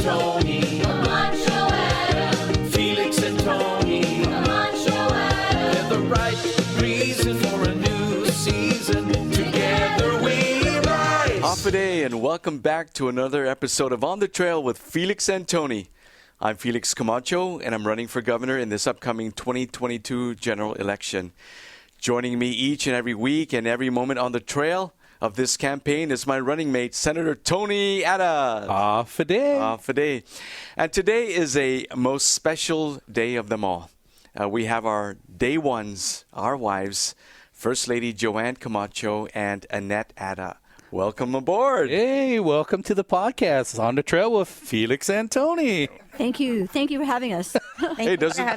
Tony. Camacho Ada. Felix and Tony. Camacho Ada. They're the right reason for a new season. Together we rise. Off a day, and welcome back to another episode of On the Trail with Felix and Tony. I'm Felix Camacho, and I'm running for governor in this upcoming 2022 general election. Joining me each and every week and every moment on the trail of this campaign is my running mate, Senator Tony Ada. Off a day. Off a day. And today is a most special day of them all. We have our day ones, our wives, First Lady Joanne Camacho and Annette Ada. Welcome aboard. Hey, welcome to the podcast, On the Trail with Felix and Tony. Thank you. Thank you for having us. Hey, doesn't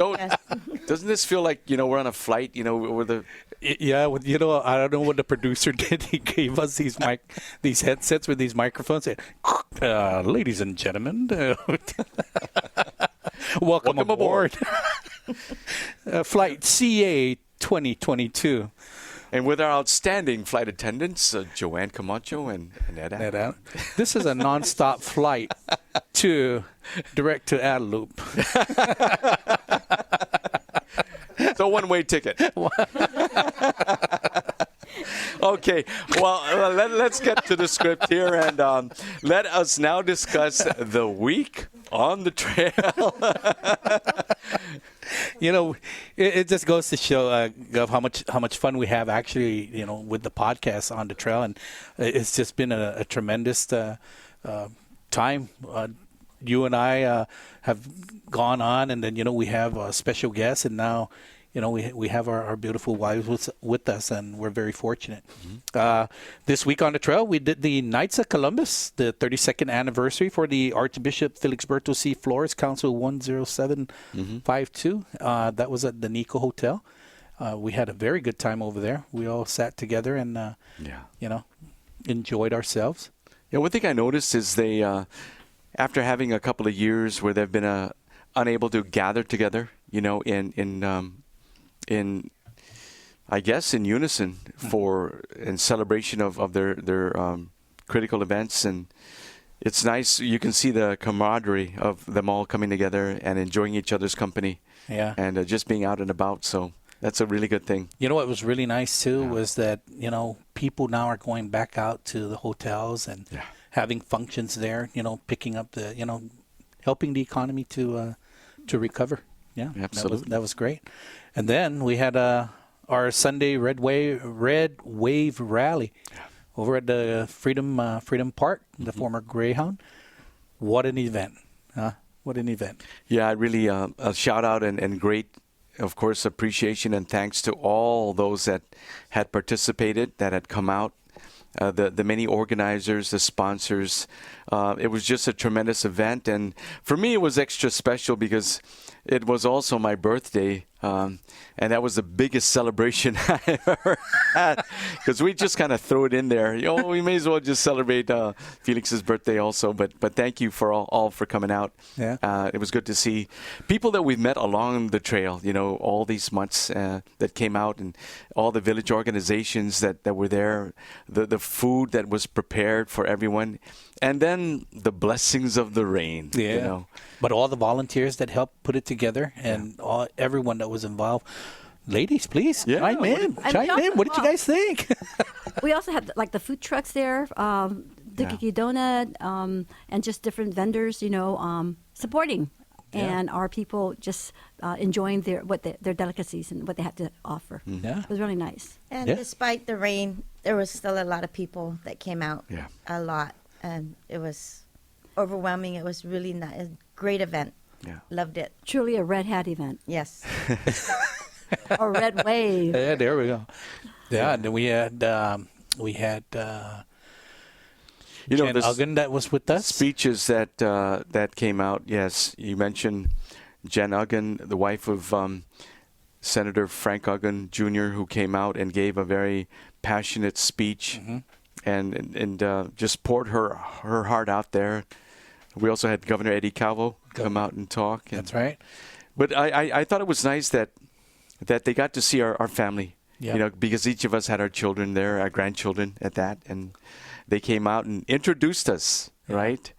this feel like, we're on a flight, with the... Yeah, I don't know what the producer did. He gave us these headsets with these microphones. Ladies and gentlemen, welcome aboard. Flight CA 2022. And with our outstanding flight attendants, Joanne Camacho and Annette Ada. This is a nonstop flight direct to Adeloop. So one-way ticket. Okay, well, let's get to the script here, and let us now discuss the week on the trail. It just goes to show, Gov, how much fun we have actually, with the podcast On the Trail, and it's just been a tremendous time. You and I have gone on, and then we have special guests, and now we have our beautiful wives with us, and we're very fortunate. Mm-hmm. This week on the trail, we did the Knights of Columbus, the 32nd anniversary for the Archbishop Felixberto C. Flores, Council 10752. That was at the Nico Hotel. We had a very good time over there. We all sat together and, enjoyed ourselves. Yeah, one thing I noticed is they, after having a couple of years where they've been unable to gather together, in I guess in unison in celebration of their critical events, and it's nice. You can see the camaraderie of them all coming together and enjoying each other's company. Yeah, and just being out and about. So that's a really good thing. What was really nice too was that people now are going back out to the hotels and having functions there. Picking up the helping the economy to recover. Yeah, absolutely. That was great. And then we had our Sunday Red Wave rally over at the Freedom Park, the former Greyhound. What an event! What an event! Yeah, really a shout out and great, of course, appreciation and thanks to all those that had participated, that had come out. The many organizers, the sponsors. It was just a tremendous event. And for me, it was extra special because it was also my birthday. And that was the biggest celebration I ever had, because we just kind of throw it in there. We may as well just celebrate Felix's birthday also. But thank you for all for coming out. Yeah. It was good to see people that we've met along the trail, all these months that came out, and all the village organizations that were there, the food that was prepared for everyone, and then the blessings of the rain. Yeah. But all the volunteers that helped put it together, and everyone that was involved. Ladies, please chime in. What did you guys think? We also had the food trucks there, Dukiki Donut, and just different vendors, supporting, and our people just enjoying their delicacies and what they had to offer. Yeah. It was really nice. And despite the rain, there was still a lot of people that came out. Yeah. A lot, and it was overwhelming. It was really a great event. Yeah. Loved it. Truly a red hat event. Yes. Or red wave. Yeah, there we go. Yeah, and then we had Jen Uggan that was with us. Speeches that came out. Yes, you mentioned Jen Uggan, the wife of Senator Frank Uggan Jr., who came out and gave a very passionate speech, and just poured her heart out there. We also had Governor Eddie Calvo come out and talk. That's right. But I thought it was nice that they got to see our family, because each of us had our children there, our grandchildren at that, and they came out and introduced us, right?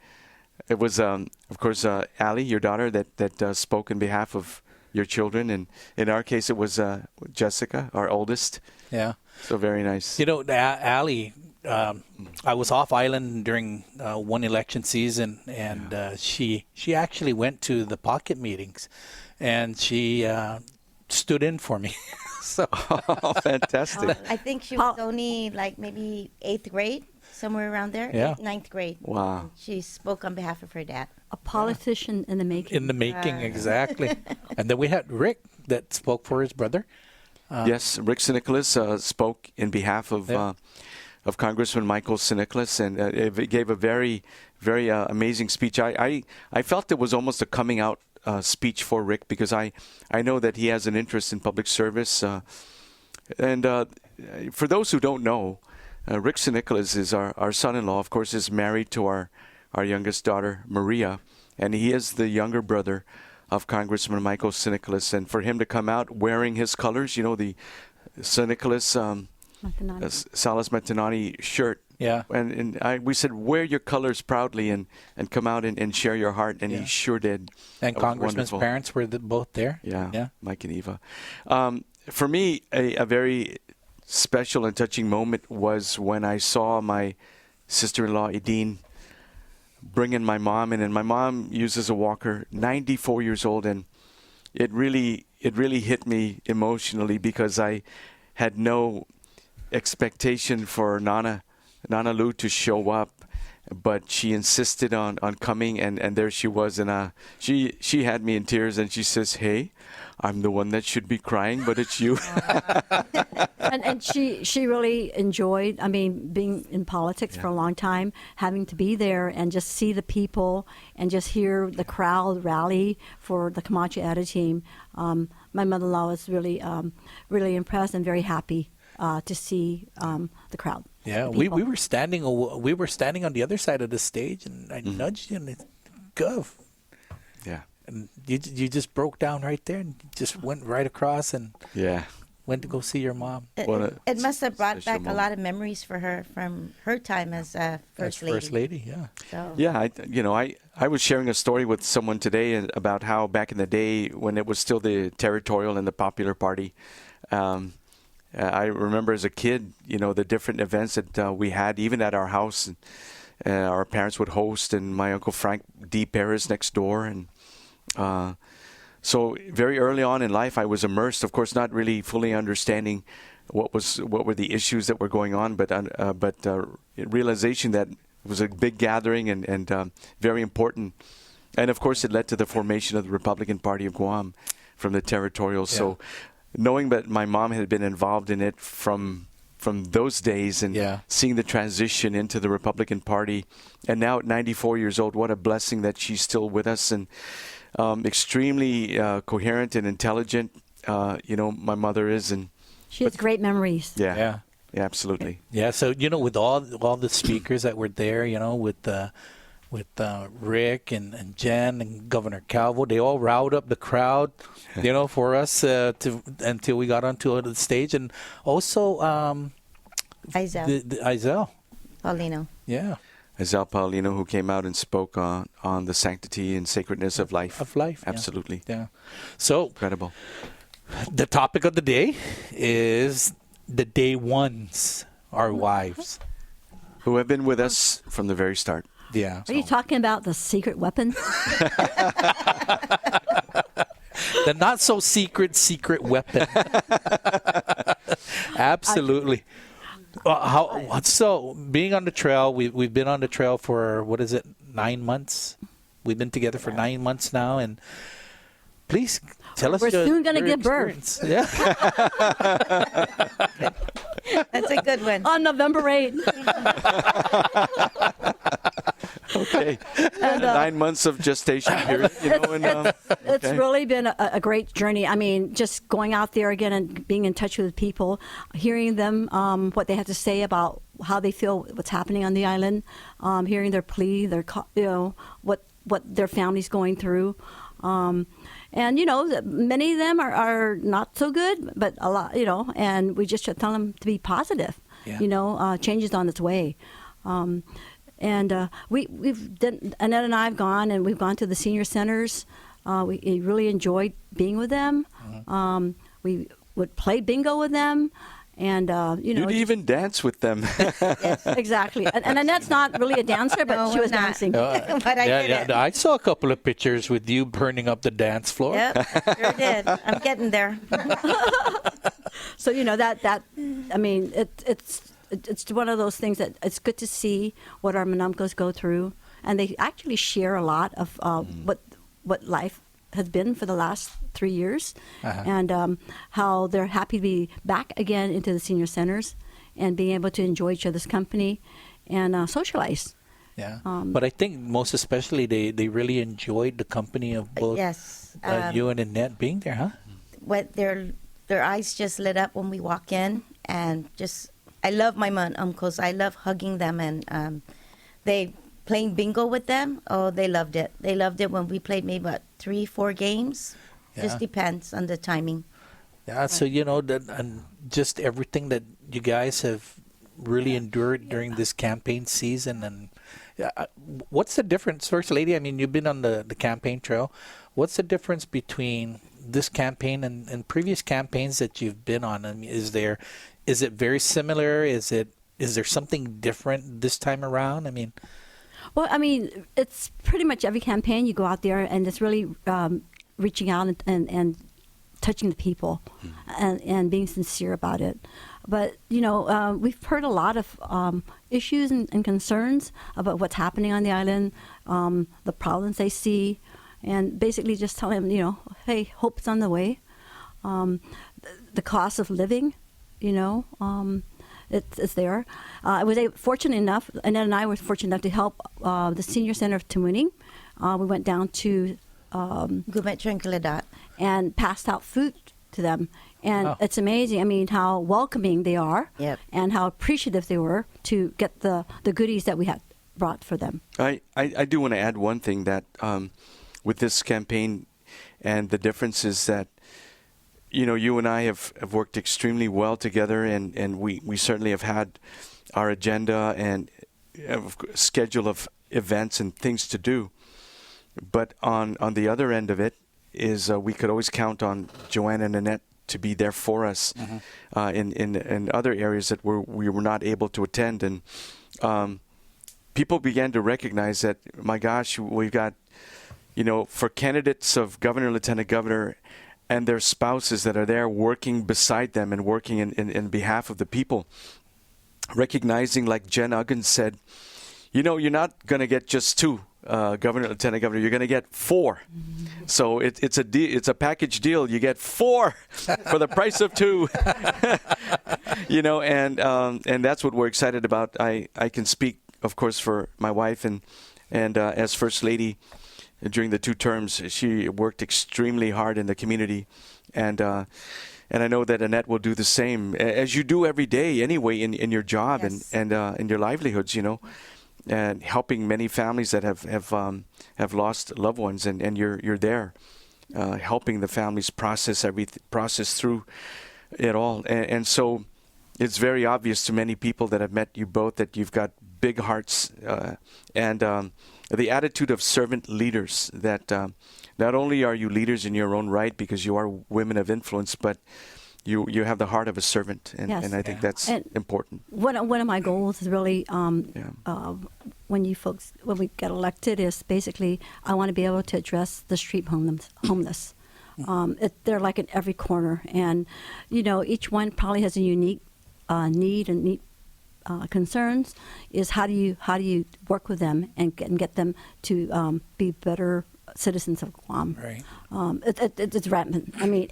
It was, of course, Allie, your daughter, that spoke in behalf of your children, and in our case, it was Jessica, our oldest. Yeah. So very nice. You know, Allie, I was off island during one election season, and she actually went to the pocket meetings, and she stood in for me. So Oh, fantastic. I think she was only like maybe 8th grade, somewhere around there. Yeah. 9th grade. Wow. And she spoke on behalf of her dad. A politician in the making. in the making, exactly. And then we had Rick that spoke for his brother. Yes, Rick Nicholas spoke in behalf of Congressman Michael Nicholas, and it gave a very, very amazing speech. I felt it was almost a coming out speech for Rick, because I know that he has an interest in public service. And for those who don't know, Rick Nicholas is our son-in-law. Of course, is married to our youngest daughter, Maria, and he is the younger brother of Congressman Michael Nicholas. And for him to come out wearing his colors, you know, the Nicholas Salas Matanani shirt. Yeah. And we said, wear your colors proudly and come out and share your heart. And he sure did. And It was Congressman's wonderful. parents were both there. Yeah, Mike and Eva. For me, a very special and touching moment was when I saw my sister-in-law, Edine, bring in my mom. And my mom uses a walker, 94 years old. And it really hit me emotionally, because I had no expectation for Nana Lou to show up, but she insisted on coming, and there she was, and she had me in tears, and she says, "Hey, I'm the one that should be crying, but it's you." and she really enjoyed, I mean, being in politics for a long time, having to be there and just see the people and just hear the crowd rally for the Camacho Ada team. My mother-in-law was really really impressed and very happy to see the crowd. Yeah, we were standing on the other side of the stage, and I nudged you, and it, Gov. Yeah. And you just broke down right there, and just went right across and Yeah. went to go see your mom. It must have brought special back a lot of memories for her from her time as first lady. First lady, yeah. So, Yeah, I was sharing a story with someone today about how back in the day, when it was still the Territorial and the Popular Party, I remember as a kid, the different events that we had, even at our house. Our parents would host, and my Uncle Frank D. Perez next door. And so very early on in life, I was immersed, of course, not really fully understanding what were the issues that were going on, but realization that it was a big gathering and very important. And of course, it led to the formation of the Republican Party of Guam from the Territorial. Yeah. So knowing that my mom had been involved in it from those days, and seeing the transition into the Republican Party, and now at 94 years old, what a blessing that she's still with us, and extremely coherent and intelligent. My mother is, and She has great memories. yeah, absolutely. Yeah, so with all the speakers that were there, with Rick and Jen and Governor Calvo, they all riled up the crowd, for us until we got onto the stage, and also Isel Isel. Paulino. Yeah, Isel Paulino, who came out and spoke on the sanctity and sacredness of life. Of life, yeah. Absolutely. Yeah. So Incredible. the topic of the day is the day ones, our wives. Who have been with us from the very start. Yeah. Are you talking about the secret weapon? The not so secret weapon. Absolutely. So being on the trail, we've been on the trail for 9 months? We've been together for 9 months now, and please tell us. We're soon going to give birth. experience. Yeah. That's a good one. On November 8th. Okay. And, 9 months of gestation period. It's really been a great journey. I mean, just going out there again and being in touch with people, hearing them, what they have to say about how they feel, what's happening on the island, hearing their plea, what their family's going through. And, many of them are not so good, but a lot, and we just tell them to be positive. Yeah. Change is on its way. And we've done, Annette and I have gone, and we've gone to the senior centers. We really enjoyed being with them. We would play bingo with them. And, You'd even dance with them. exactly. And Annette's not really a dancer, but No, she was I'm not. dancing. But I did it. I saw a couple of pictures with you burning up the dance floor. Yep, sure did. I'm getting there. So, I mean, it's one of those things that it's good to see what our Manumcos go through. And they actually share a lot of what life has been for the last 3 years, and how they're happy to be back again into the senior centers and being able to enjoy each other's company and socialize. Yeah, but I think most especially they really enjoyed the company of both Yes. you and Annette being there, huh? What their eyes just lit up when we walk in, and just I love my uncles. I love hugging them, and they playing bingo with them. Oh, they loved it. They loved it when we played maybe about 3-4 games. Just depends on the timing. Yeah, so and just everything that you guys have really endured during this campaign season, and what's the difference, First Lady? I mean, you've been on the campaign trail. What's the difference between this campaign and previous campaigns that you've been on? I mean, is it very similar? Is there something different this time around? I mean, Well, I mean, it's pretty much every campaign you go out there, and it's really reaching out and touching the people and being sincere about it. But, we've heard a lot of issues and concerns about what's happening on the island, the problems they see, and basically just tell them, hey, hope's on the way. The cost of living, it's there. I was fortunate enough, Annette and I were fortunate enough to help the Senior Center of Tamuning. We went down to Camacho Ada. and passed out food to them. And it's amazing, I mean, how welcoming they are, Yep. and how appreciative they were to get the goodies that we had brought for them. I do want to add one thing that with this campaign and the difference is that you and I have worked extremely well together, and we certainly have had our agenda and schedule of events and things to do. But on the other end of it is we could always count on Joanne and Annette to be there for us in other areas that we were not able to attend. And people began to recognize that, my gosh, we've got, for candidates of governor, lieutenant governor, and their spouses that are there working beside them and working in behalf of the people, recognizing, like Jen Uggins said, you're not going to get just 2 governor, lieutenant governor. You're going to get 4. So it's a package deal. You get 4 for the price of 2. And that's what we're excited about. I can speak, of course, for my wife and as First Lady. During the 2 terms, she worked extremely hard in the community, and I know that Annette will do the same, as you do every day anyway in your job. Yes. and in your livelihoods, and helping many families that have lost loved ones, and you're there, helping the families process through it all, and so it's very obvious to many people that have met you both that you've got big hearts, and the attitude of servant leaders, that not only are you leaders in your own right because you are women of influence, but you have the heart of a servant, and I think that's important. One of my goals is really when we get elected is basically I want to be able to address the street homeless. They're like in every corner, and each one probably has a unique need and unique concerns. Is how do you work with them and get them to be better citizens of Guam? Right. It's rampant. I mean,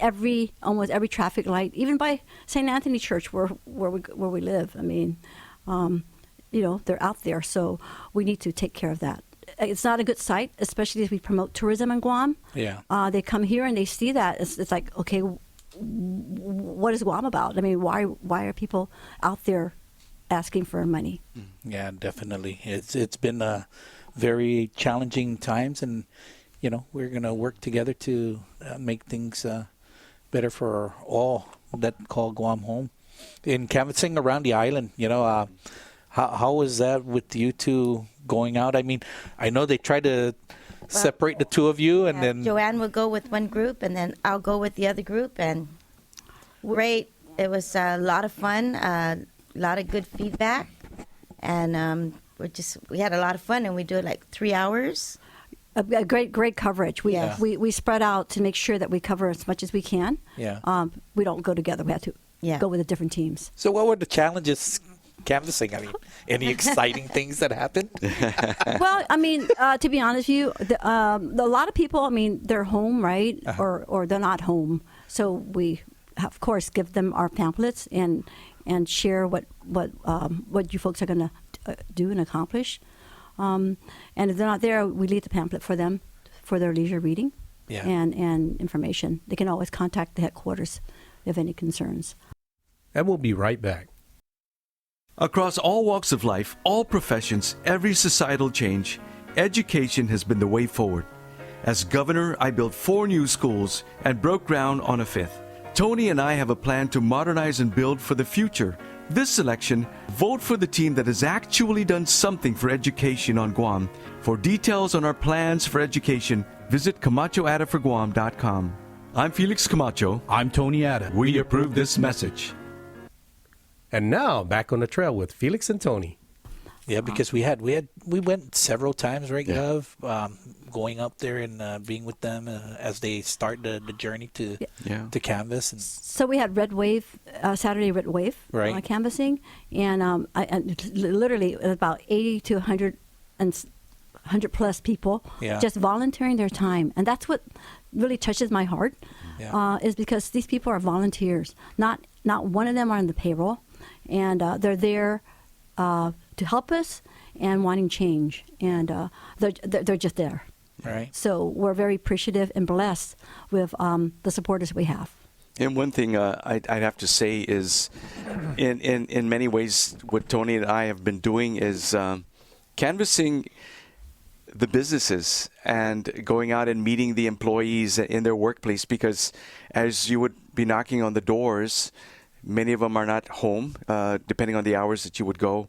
almost every traffic light, even by St. Anthony Church, where we live. I mean, they're out there, so we need to take care of that. It's not a good sight, especially as we promote tourism in Guam. Yeah. They come here and they see that. It's like, okay, what is Guam about? I mean, why are people out there asking for money? Yeah, definitely. It's been very challenging times, and we're going to work together to make things better for all that call Guam home. In canvassing around the island, How was that with you two going out? I mean, I know they tried to separate the two of you, and then Joanne will go with one group, and then I'll go with the other group. And great, it was a lot of fun, a lot of good feedback, and we had a lot of fun, and we do it like 3 hours. A great coverage. Yeah. We spread out to make sure that we cover as much as we can. Yeah. We don't go together. We have to go with the different teams. So what were the challenges canvassing? I mean, any exciting things that happened? Well, I mean, to be honest with you, a lot of people, I mean, they're home, right? Or they're not home. So we, of course, give them our pamphlets and share what you folks are going to do and accomplish. And if they're not there, we leave the pamphlet for them for their leisure reading and information. They can always contact the headquarters if any concerns. And we'll be right back. Across all walks of life, all professions, every societal change, education has been the way forward. As governor, I built 4 new schools and broke ground on a 5th. Tony and I have a plan to modernize and build for the future. This election, vote for the team that has actually done something for education on Guam. For details on our plans for education, visit CamachoAdaForGuam.com. I'm Felix Camacho. I'm Tony Ada. We approve this message. And now, back on the trail with Felix and Tony. Yeah, because we went several times, right, Gov? Going up there and being with them as they start the journey to canvas. And So we had Red Wave, Saturday Red Wave canvassing, and literally about 80 to 100 plus people just volunteering their time. And that's what really touches my heart, is because these people are volunteers. Not one of them are on the payroll, and they're there to help us and wanting change, and they're just there. Right. So we're very appreciative and blessed with the supporters we have. And one thing I'd have to say is, in many ways, what Tony and I have been doing is canvassing the businesses and going out and meeting the employees in their workplace, because as you would be knocking on the doors, many of them are not home, depending on the hours that you would go,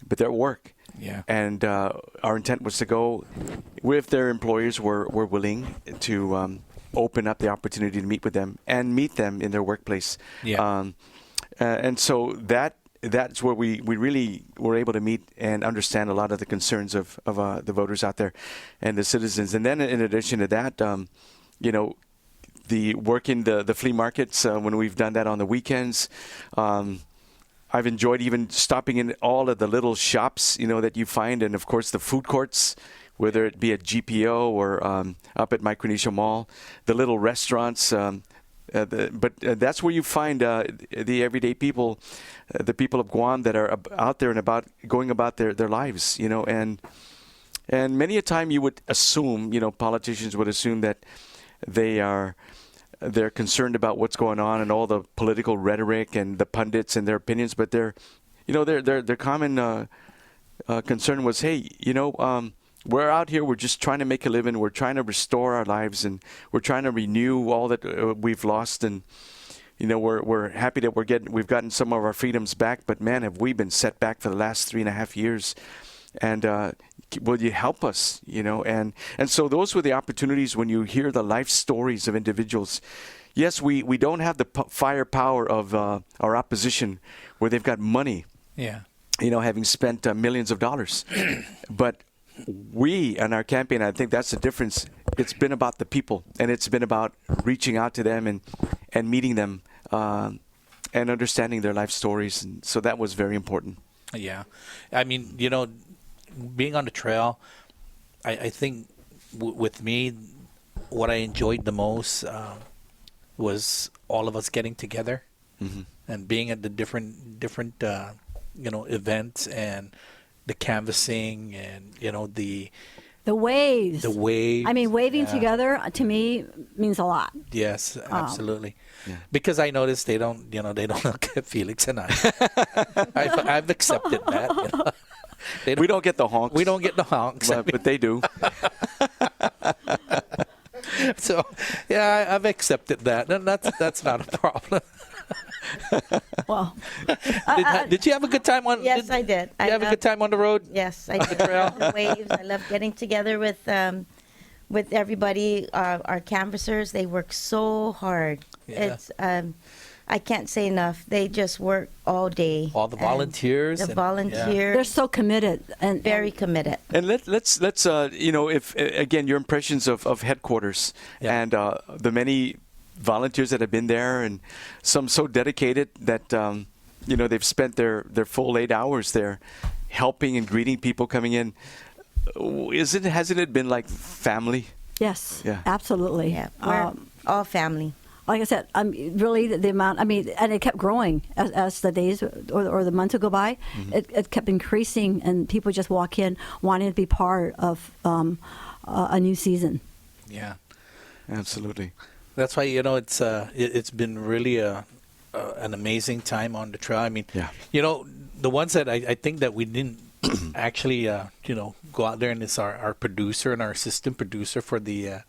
but they're at work. Yeah. And our intent was to go, if their employers were willing to open up the opportunity to meet with them and meet them in their workplace. Yeah. And so that's where we really were able to meet and understand a lot of the concerns of the voters out there and the citizens. And then in addition to that, the work in the flea markets, when we've done that on the weekends, I've enjoyed even stopping in all of the little shops, that you find, and of course the food courts, whether it be at GPO or up at Micronesia Mall, the little restaurants. But that's where you find the everyday people, the people of Guam that are out there and going about their lives, and many a time you would assume, politicians would assume that they're concerned about what's going on and all the political rhetoric and the pundits and their opinions, but their common concern was, hey, we're out here, we're just trying to make a living, we're trying to restore our lives, and we're trying to renew all that we've lost, and we're happy that we've gotten some of our freedoms back, but man, have we been set back for the last 3.5 years. And will you help us? And so those were the opportunities when you hear the life stories of individuals. Yes, we don't have the firepower of our opposition, where they've got money. Yeah. Having spent millions of dollars, but we and our campaign, I think that's the difference. It's been about the people, and it's been about reaching out to them and meeting them and understanding their life stories. And so that was very important. Yeah. I mean, being on the trail, I think with me, what I enjoyed the most was all of us getting together and being at the different events and the canvassing and the waves. The waves. I mean, waving together to me means a lot. Yes, absolutely. Because I noticed they don't look at Felix and I. I've accepted that. We don't get the honks. We don't get the honks, but they do. So, yeah, I've accepted that. And that's not a problem. Well, Did you have a good time on? Yes, I did. You have a good time on the road? Yes, I did. The waves. I love getting together with everybody. Our canvassers, they work so hard. Yeah. It's I can't say enough. They just work all day. All the And volunteers. The and- volunteers. they're so committed and very committed. And let's if again your impressions of headquarters Yeah. and the many volunteers that have been there and some so dedicated that they've spent their full 8 hours there helping and greeting people coming in. Hasn't it been like family? yes, Yeah. absolutely. Yeah, we're all family. Like I said, really the amount. I mean, and it kept growing as the days or the months would go by. Mm-hmm. It kept increasing, and people just walk in wanting to be part of a new season. Yeah. Absolutely. That's why it's been really an amazing time on the trail. I mean, Yeah. The ones that I think that we didn't actually go out there, and it's our producer and our assistant producer for the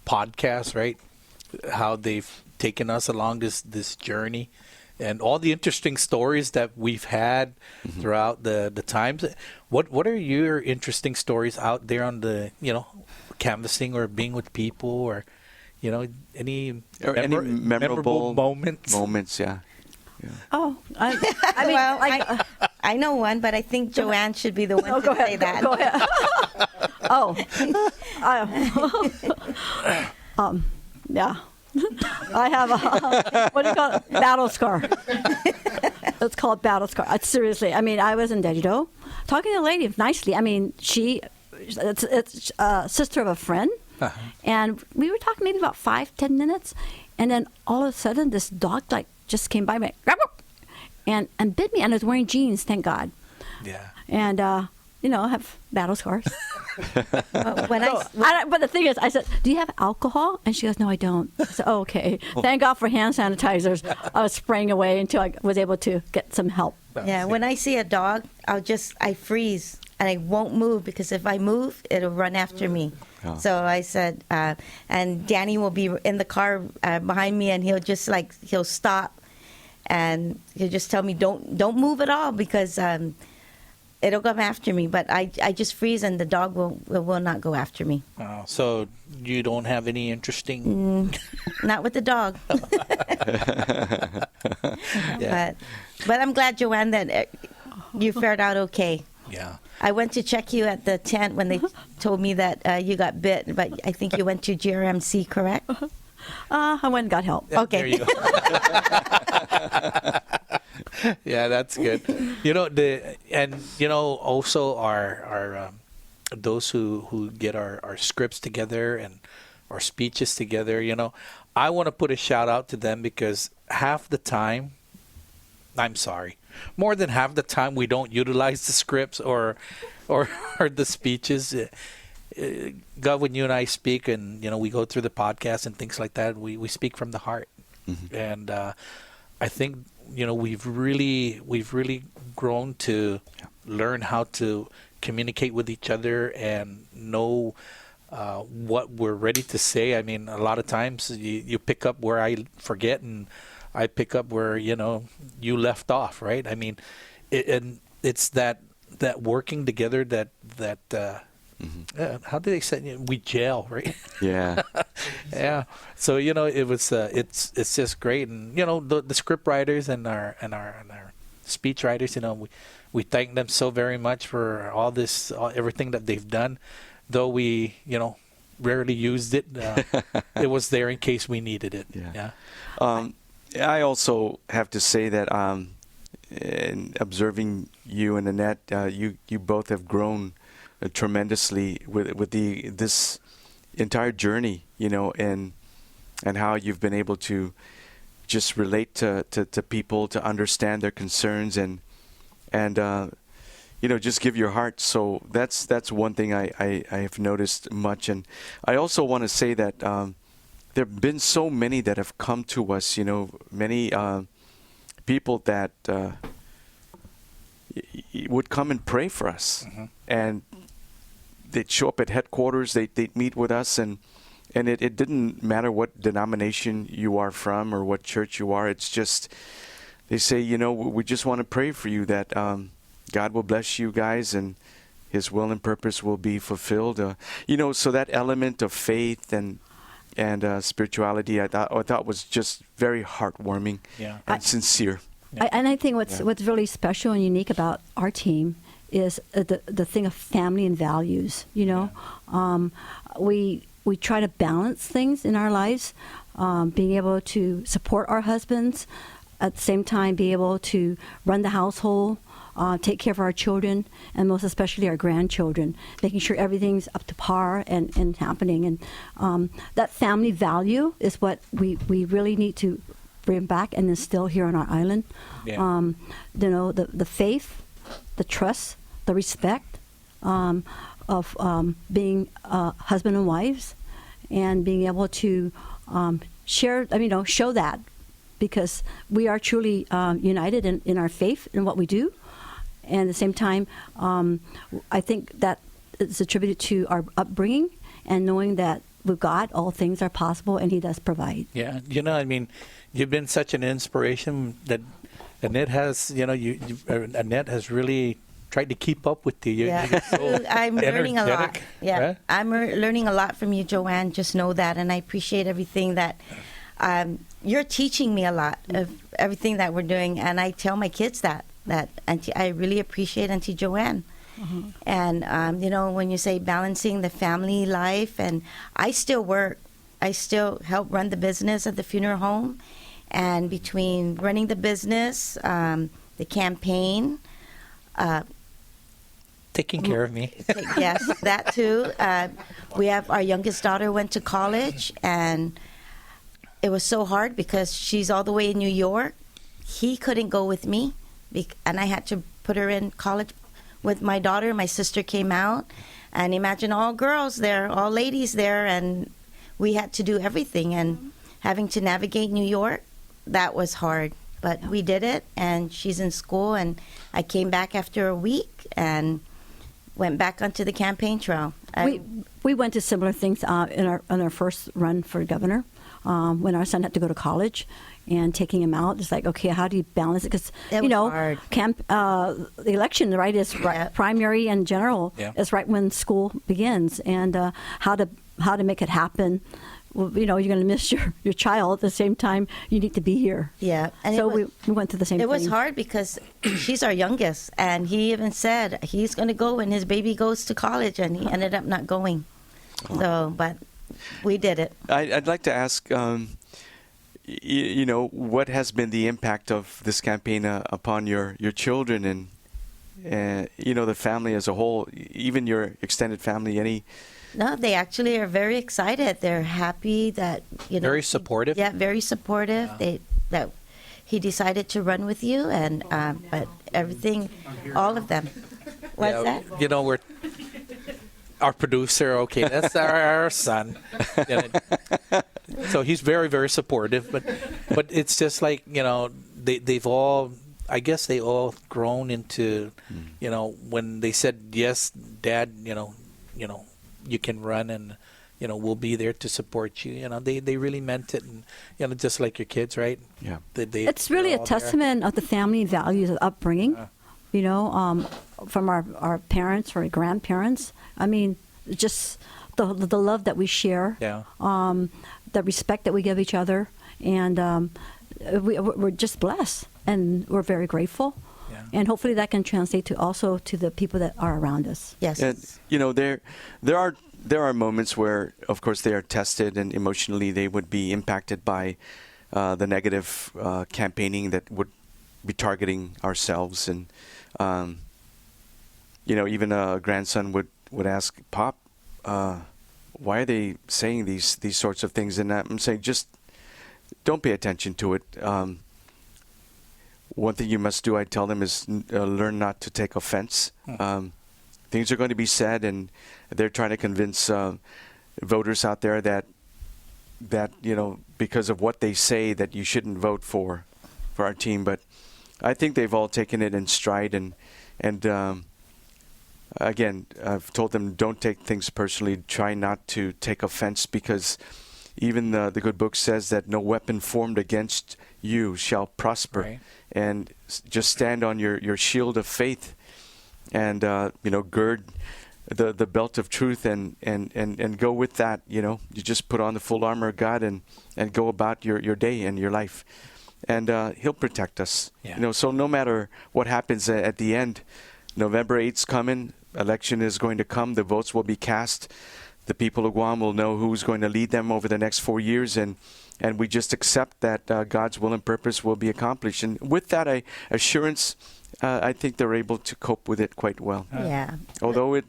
podcast, right? How they've taken us along this journey, and all the interesting stories that we've had throughout the times. What are your interesting stories out there on the canvassing or being with people or any memorable moments? Moments, yeah. Oh, I mean, Well, like, I know one, but I think Joanne should be the one to say that. Go ahead. Yeah. I have a, what do you call it? Battle scar. It's called battle scar. Seriously, I mean, I was in Dajido talking to a lady nicely. I mean, it's a sister of a friend. And we were talking maybe about 5-10 minutes. And then all of a sudden, this dog just came by me and bit me. And I was wearing jeans, thank God. Yeah. And, I have battle scars. But But the thing is, I said, "Do you have alcohol?" And she goes, "No, I don't." I said, "Oh, okay." Thank God for hand sanitizers. I was spraying away until I was able to get some help. yeah, when I see a dog, I freeze and I won't move because if I move, it'll run after me. Oh. So I said, and Danny will be in the car behind me, and he'll stop, and he'll just tell me, "Don't move at all," because it'll come after me. But I just freeze, and the dog will not go after me. So you don't have any interesting? Not with the dog. Yeah. But I'm glad, Joanne, that you fared out okay. Yeah. I went to check you at the tent when they told me that you got bit, but I think you went to GRMC, correct? I went and got help. Okay. There you go. Yeah, that's good. Also our those who get our scripts together and our speeches together. I want to put a shout out to them because half the time, I'm sorry, more than half the time we don't utilize the scripts or the speeches. God, when you and I speak, and we go through the podcast and things like that, we speak from the heart, and I think we've really grown to learn how to communicate with each other and know what we're ready to say. I mean, a lot of times you pick up where I forget, and I pick up where you left off, right? I mean, and it's that working together that how do they say we gel, right? Yeah. Yeah. So it was it's just great, and the script writers and our speech writers, we thank them so very much for everything that they've done, though we rarely used it. It was there in case we needed it. Yeah. I also have to say that in observing you and Annette, you both have grown tremendously with this entire journey, and how you've been able to just relate to people, to understand their concerns, and just give your heart. So that's one thing I have noticed much. And I also want to say that there have been so many that have come to us, many people that would come and pray for us. And they'd show up at headquarters, they'd meet with us, and And it didn't matter what denomination you are from or what church you are. It's just, they say, we just want to pray for you that God will bless you guys and His will and purpose will be fulfilled. So that element of faith and spirituality, I thought was just very heartwarming and sincere. And I think what's really special and unique about our team is the thing of family and values. We try to balance things in our lives, being able to support our husbands, at the same time be able to run the household, take care of our children, and most especially our grandchildren, making sure everything's up to par and happening. And that family value is what we really need to bring back and instill here on our island. Yeah. The faith, the trust, the respect of being husband and wives, and being able to show that, because we are truly united in our faith in what we do. And at the same time, I think that it's attributed to our upbringing and knowing that with God, all things are possible and He does provide. Yeah. You've been such an inspiration that Annette has, Annette has really tried to keep up with you. Yeah. I'm learning a lot. energetic, Yeah. right? I'm learning a lot from you, Joanne. Just know that. And I appreciate everything that you're teaching me a lot of everything that we're doing. And I tell my kids that Auntie, I really appreciate Auntie Joanne. Mm-hmm. And, when you say balancing the family life, and I still work. I still help run the business at the funeral home. And between running the business, the campaign, Taking care of me. yes, that too. We have our youngest daughter went to college, and it was so hard because she's all the way in New York. He couldn't go with me, and I had to put her in college with my daughter. My sister came out, and imagine all girls there, all ladies there, and we had to do everything. And having to navigate New York, that was hard. But we did it, and she's in school, and I came back after a week and went back onto the campaign trail. We went to similar things in our first run for governor when our son had to go to college, and taking him out. It's like, okay, how do you balance it? Because hard. The election, right, is primary and general. Yeah. Is right when school begins, and how to make it happen. Well, you're going to miss your child. At the same time, you need to be here. Yeah. And so we went through the same thing. It was hard because she's our youngest, and he even said he's going to go when his baby goes to college, and he ended up not going. So, but we did it. I'd like to ask, what has been the impact of this campaign upon your children and the family as a whole, even your extended family? No, they actually are very excited. They're happy that Very supportive. Yeah, very supportive. Yeah. That he decided to run with you, and but everything, all of them. What's that? We're our producer. Okay, that's our son. So he's very, very supportive. But it's just like they've all. I guess they all grown into, when they said yes, Dad. You can run, and we'll be there to support you. They really meant it, and just like your kids, right? Yeah. It's really a testament of the family values of upbringing. From our parents or our grandparents. I mean, just the love that we share. Yeah. The respect that we give each other, and we're just blessed, and we're very grateful. Yeah. And hopefully that can translate to the people that are around us. Yes. And, there are moments where, of course, they are tested and emotionally they would be impacted by the negative campaigning that would be targeting ourselves. And, even a grandson would ask, Pop, why are they saying these sorts of things? And I'm saying, just don't pay attention to it. One thing you must do, I tell them, is learn not to take offense. Things are going to be said, and they're trying to convince voters out there that because of what they say, that you shouldn't vote for our team. But I think they've all taken it in stride, and again, I've told them don't take things personally. Try not to take offense, because even the good book says that no weapon formed against you shall prosper. Right. And just stand on your shield of faith, and gird the belt of truth, and go with that. You just put on the full armor of God and go about your day and your life, and He'll protect us. Yeah. So no matter what happens at the end, November 8th's coming. Election is going to come. The votes will be cast. The people of Guam will know who's going to lead them over the next 4 years, and we just accept that God's will and purpose will be accomplished. And with that assurance, I think they're able to cope with it quite well. Yeah. Although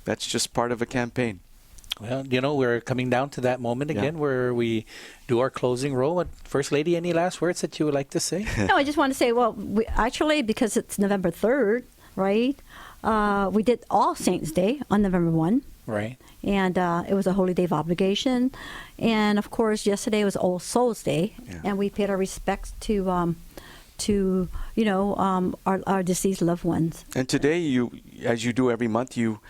that's just part of a campaign. Well, we're coming down to that moment Yeah. again where we do our closing roll. First Lady, any last words that you would like to say? No, I just want to say, well, actually, because it's November 3rd, right? We did All Saints Day on November 1. Right. And it was a holy day of obligation. And of course, yesterday was All Souls Day, Yeah. and we paid our respects to our deceased loved ones. And today, as you do every month, you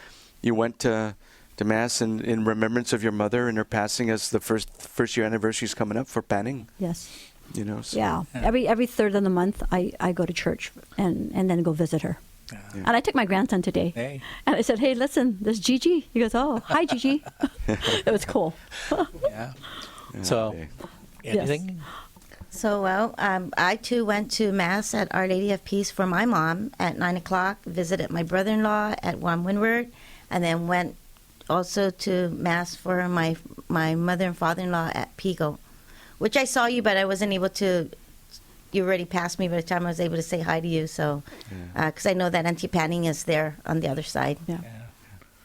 went to Mass in remembrance of your mother and her passing, as the first year anniversary is coming up for Panning. Yes. So, Yeah. Every third of the month, I go to church and then go visit her. Yeah. And I took my grandson today. Hey. And I said, hey, listen, there's Gigi. He goes, oh, hi, Gigi. It was cool. Yeah. So, okay. anything? So, I too went to Mass at Our Lady of Peace for my mom at 9 o'clock, visited my brother-in-law at Guam Windward, and then went also to Mass for my mother and father-in-law at Pico, which I saw you, but I wasn't able to. You already passed me by the time I was able to say hi to you, so because I know that Auntie Panning is there on the other side. Yeah.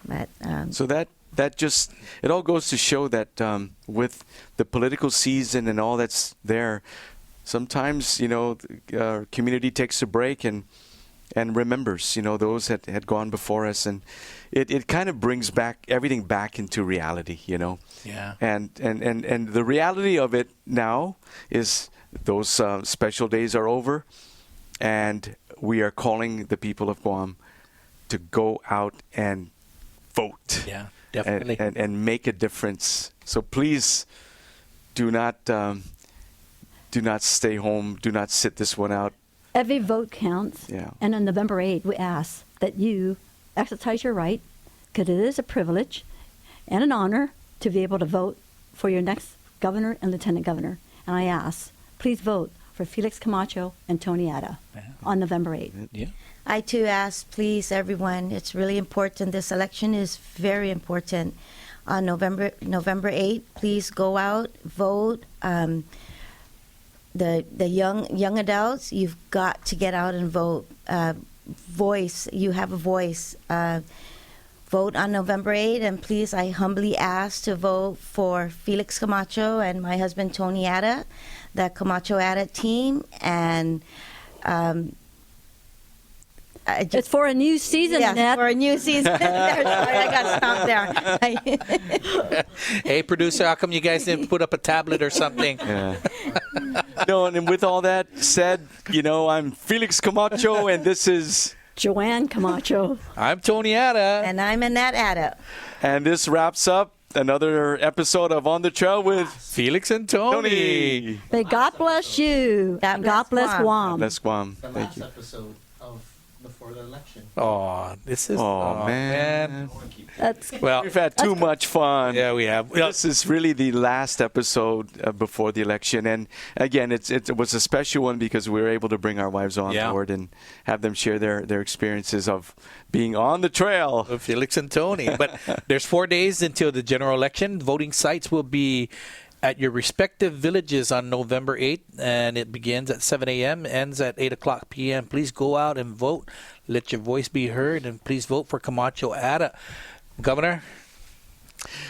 But So that just, it all goes to show that with the political season and all that's there, sometimes our community takes a break and remembers those that had gone before us, and it kind of brings everything back into reality. Yeah. And the reality of it now is those special days are over, and we are calling the people of Guam to go out and vote. Yeah, definitely. And make a difference. So please do not stay home. Do not sit this one out. Every vote counts. Yeah. And on November 8th, we ask that you exercise your right, because it is a privilege and an honor to be able to vote for your next governor and lieutenant governor. And I ask, please vote for Felix Camacho and Tony Ada on November 8th. Yeah. I too ask, please, everyone, it's really important. This election is very important. On November 8th, please go out, vote. The young adults, you've got to get out and vote. Voice, you have a voice. Vote on November 8th, and please, I humbly ask to vote for Felix Camacho and my husband Tony Ada, the Camacho Ada team, and It's for a new season, yes, Annette. for a new season. Sorry, I got stopped there. Hey, producer, how come you guys didn't put up a tablet or something? Yeah. No, and with all that said, I'm Felix Camacho, and this is... Joanne Camacho. I'm Tony Ada. And I'm Annette Ada. And this wraps up another episode of On the Trail with Felix and Tony. May God bless you. God and bless God bless Guam. Guam. Let's Guam. The Thank last you. episode of before the election. Oh, this is... Oh, man. That's Well, We've had too much fun. yeah, we have. Well, This is really the last episode before the election, and again, it was a special one because we were able to bring our wives on Yeah. board and have them share their experiences of being on the trail. Felix and Tony. But there's 4 days until the general election. Voting sites will be at your respective villages on November 8th, and it begins at 7 a.m., ends at 8 o'clock p.m. Please go out and vote. Let your voice be heard, and please vote for Camacho Ada. Governor,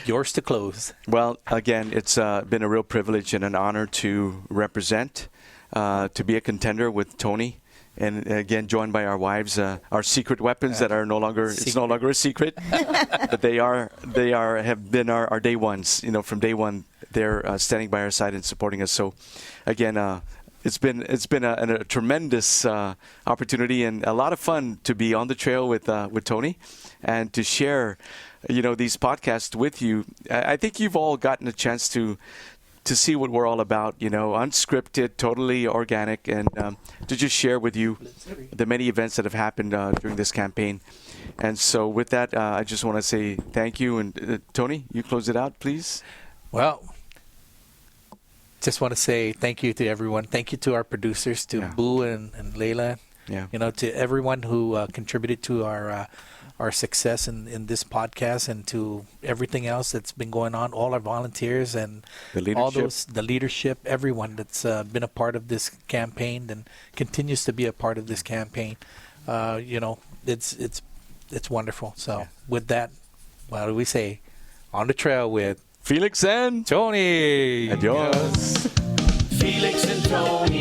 yours to close. Well, again, it's been a real privilege and an honor to represent, to be a contender with Tony. And again, joined by our wives, our secret weapons that are no longer, it's no longer a secret, but they have been our day ones. From day one, they're standing by our side and supporting us. So again, it's been a tremendous opportunity and a lot of fun to be on the trail with Tony and to share, these podcasts with you. I think you've all gotten a chance to see what we're all about, unscripted, totally organic, and to just share with you the many events that have happened during this campaign. And so with that, I just want to say thank you. And Tony, you close it out, please. Well, just want to say thank you to everyone. Thank you to our producers, to Boo and Layla. Yeah. To everyone who contributed to our success in this podcast and to everything else that's been going on, all our volunteers and the leadership, everyone that's been a part of this campaign and continues to be a part of this campaign. It's wonderful. So with that, what do we say? On the trail with Felix and Tony. Adios. Felix and Tony.